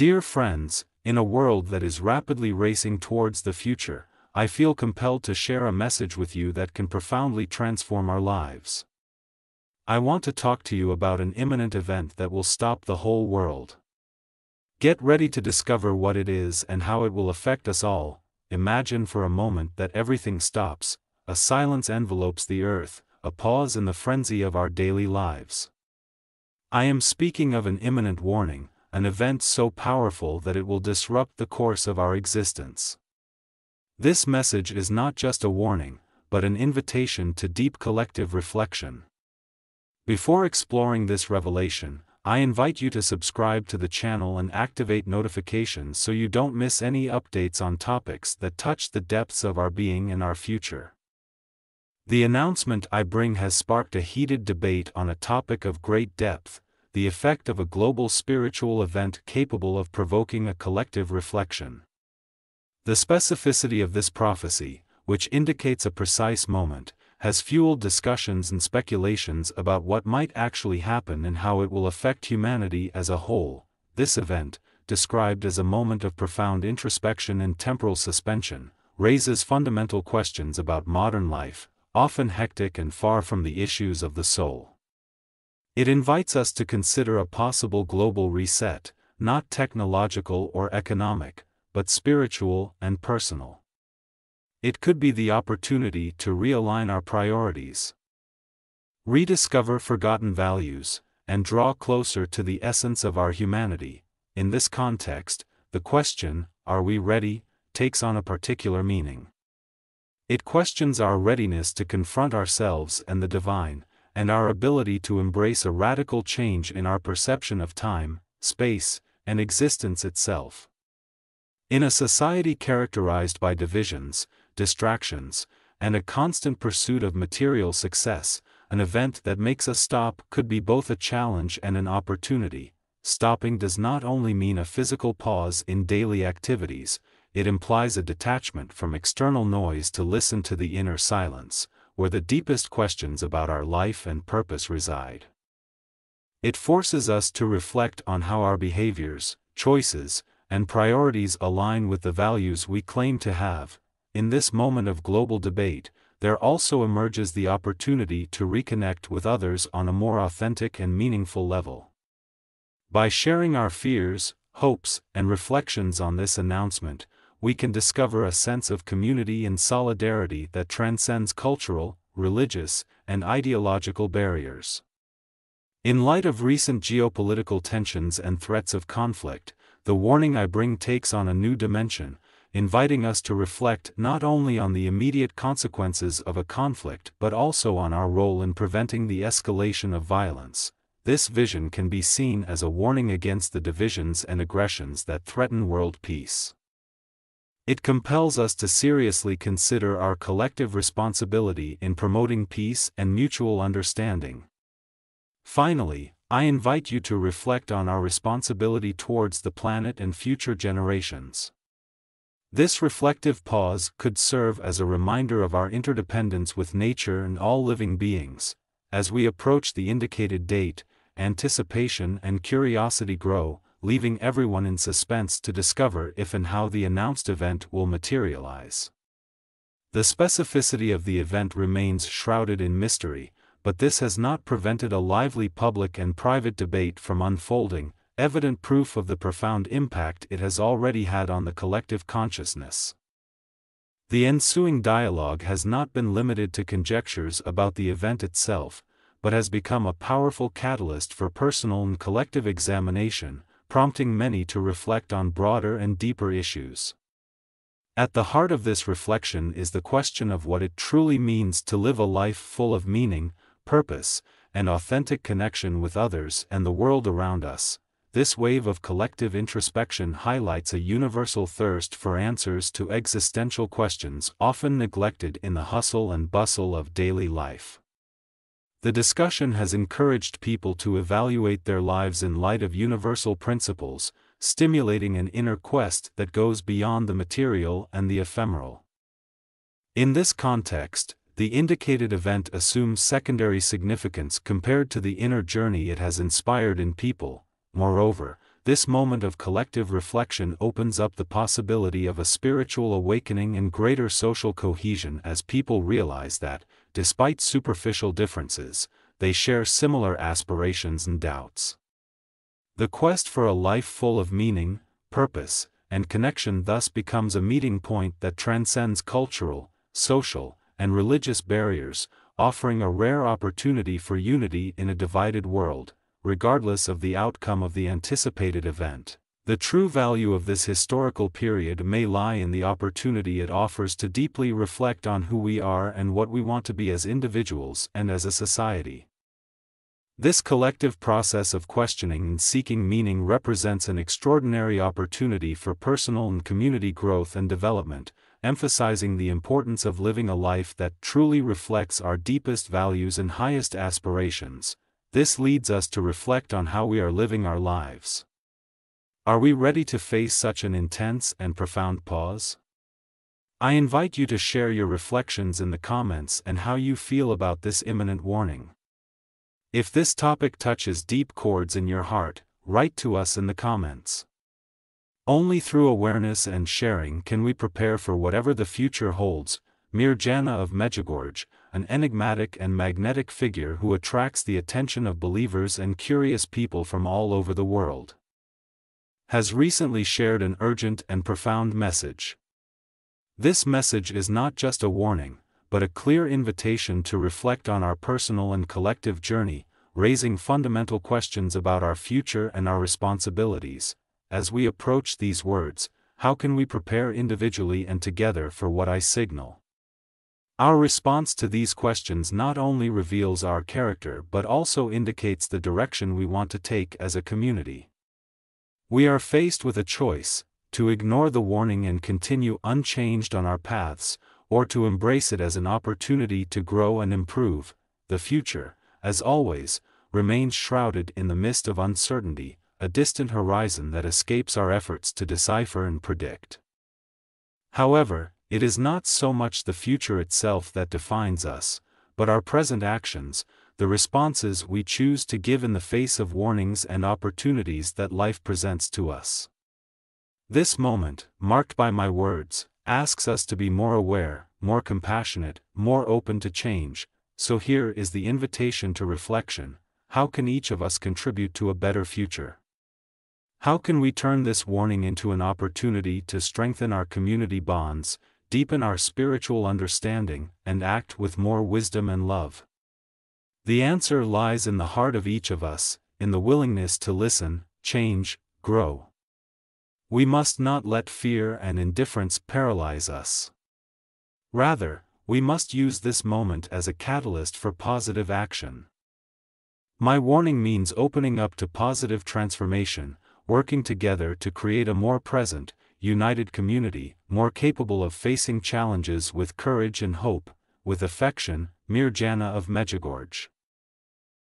Dear friends, in a world that is rapidly racing towards the future, I feel compelled to share a message with you that can profoundly transform our lives. I want to talk to you about an imminent event that will stop the whole world. Get ready to discover what it is and how it will affect us all. Imagine for a moment that everything stops, a silence envelopes the earth, a pause in the frenzy of our daily lives. I am speaking of an imminent warning, an event so powerful that it will disrupt the course of our existence. This message is not just a warning, but an invitation to deep collective reflection. Before exploring this revelation, I invite you to subscribe to the channel and activate notifications so you don't miss any updates on topics that touch the depths of our being and our future. The announcement I bring has sparked a heated debate on a topic of great depth: the effect of a global spiritual event capable of provoking a collective reflection. The specificity of this prophecy, which indicates a precise moment, has fueled discussions and speculations about what might actually happen and how it will affect humanity as a whole. This event, described as a moment of profound introspection and temporal suspension, raises fundamental questions about modern life, often hectic and far from the issues of the soul. It invites us to consider a possible global reset, not technological or economic, but spiritual and personal. It could be the opportunity to realign our priorities, rediscover forgotten values, and draw closer to the essence of our humanity. In this context, the question, "Are we ready?" takes on a particular meaning. It questions our readiness to confront ourselves and the divine, and our ability to embrace a radical change in our perception of time, space, and existence itself. In a society characterized by divisions, distractions, and a constant pursuit of material success, an event that makes us stop could be both a challenge and an opportunity. Stopping does not only mean a physical pause in daily activities, it implies a detachment from external noise to listen to the inner silence, where the deepest questions about our life and purpose reside. It forces us to reflect on how our behaviors, choices, and priorities align with the values we claim to have. In this moment of global debate, there also emerges the opportunity to reconnect with others on a more authentic and meaningful level. By sharing our fears, hopes, and reflections on this announcement, we can discover a sense of community and solidarity that transcends cultural, religious, and ideological barriers. In light of recent geopolitical tensions and threats of conflict, the warning I bring takes on a new dimension, inviting us to reflect not only on the immediate consequences of a conflict but also on our role in preventing the escalation of violence. This vision can be seen as a warning against the divisions and aggressions that threaten world peace. It compels us to seriously consider our collective responsibility in promoting peace and mutual understanding. Finally, I invite you to reflect on our responsibility towards the planet and future generations. This reflective pause could serve as a reminder of our interdependence with nature and all living beings. As we approach the indicated date, anticipation and curiosity grow, leaving everyone in suspense to discover if and how the announced event will materialize. The specificity of the event remains shrouded in mystery, but this has not prevented a lively public and private debate from unfolding, evident proof of the profound impact it has already had on the collective consciousness. The ensuing dialogue has not been limited to conjectures about the event itself, but has become a powerful catalyst for personal and collective examination, prompting many to reflect on broader and deeper issues. At the heart of this reflection is the question of what it truly means to live a life full of meaning, purpose, and authentic connection with others and the world around us. This wave of collective introspection highlights a universal thirst for answers to existential questions often neglected in the hustle and bustle of daily life. The discussion has encouraged people to evaluate their lives in light of universal principles, stimulating an inner quest that goes beyond the material and the ephemeral. In this context, the indicated event assumes secondary significance compared to the inner journey it has inspired in people. Moreover, this moment of collective reflection opens up the possibility of a spiritual awakening and greater social cohesion as people realize that, despite superficial differences, they share similar aspirations and doubts. The quest for a life full of meaning, purpose, and connection thus becomes a meeting point that transcends cultural, social, and religious barriers, offering a rare opportunity for unity in a divided world, regardless of the outcome of the anticipated event. The true value of this historical period may lie in the opportunity it offers to deeply reflect on who we are and what we want to be as individuals and as a society. This collective process of questioning and seeking meaning represents an extraordinary opportunity for personal and community growth and development, emphasizing the importance of living a life that truly reflects our deepest values and highest aspirations. This leads us to reflect on how we are living our lives. Are we ready to face such an intense and profound pause? I invite you to share your reflections in the comments and how you feel about this imminent warning. If this topic touches deep chords in your heart, write to us in the comments. Only through awareness and sharing can we prepare for whatever the future holds. Mirjana of Medjugorje, an enigmatic and magnetic figure who attracts the attention of believers and curious people from all over the world, has recently shared an urgent and profound message. This message is not just a warning, but a clear invitation to reflect on our personal and collective journey, raising fundamental questions about our future and our responsibilities. As we approach these words, how can we prepare individually and together for what I signal? Our response to these questions not only reveals our character but also indicates the direction we want to take as a community. We are faced with a choice: to ignore the warning and continue unchanged on our paths, or to embrace it as an opportunity to grow and improve. The future, as always, remains shrouded in the mist of uncertainty, a distant horizon that escapes our efforts to decipher and predict. However, it is not so much the future itself that defines us, but our present actions, the responses we choose to give in the face of warnings and opportunities that life presents to us. This moment, marked by my words, asks us to be more aware, more compassionate, more open to change. So here is the invitation to reflection: how can each of us contribute to a better future? How can we turn this warning into an opportunity to strengthen our community bonds, deepen our spiritual understanding, and act with more wisdom and love? The answer lies in the heart of each of us, in the willingness to listen, change, grow. We must not let fear and indifference paralyze us. Rather, we must use this moment as a catalyst for positive action. My warning means opening up to positive transformation, working together to create a more present, united community, more capable of facing challenges with courage and hope. With affection, Mirjana of Medjugorje.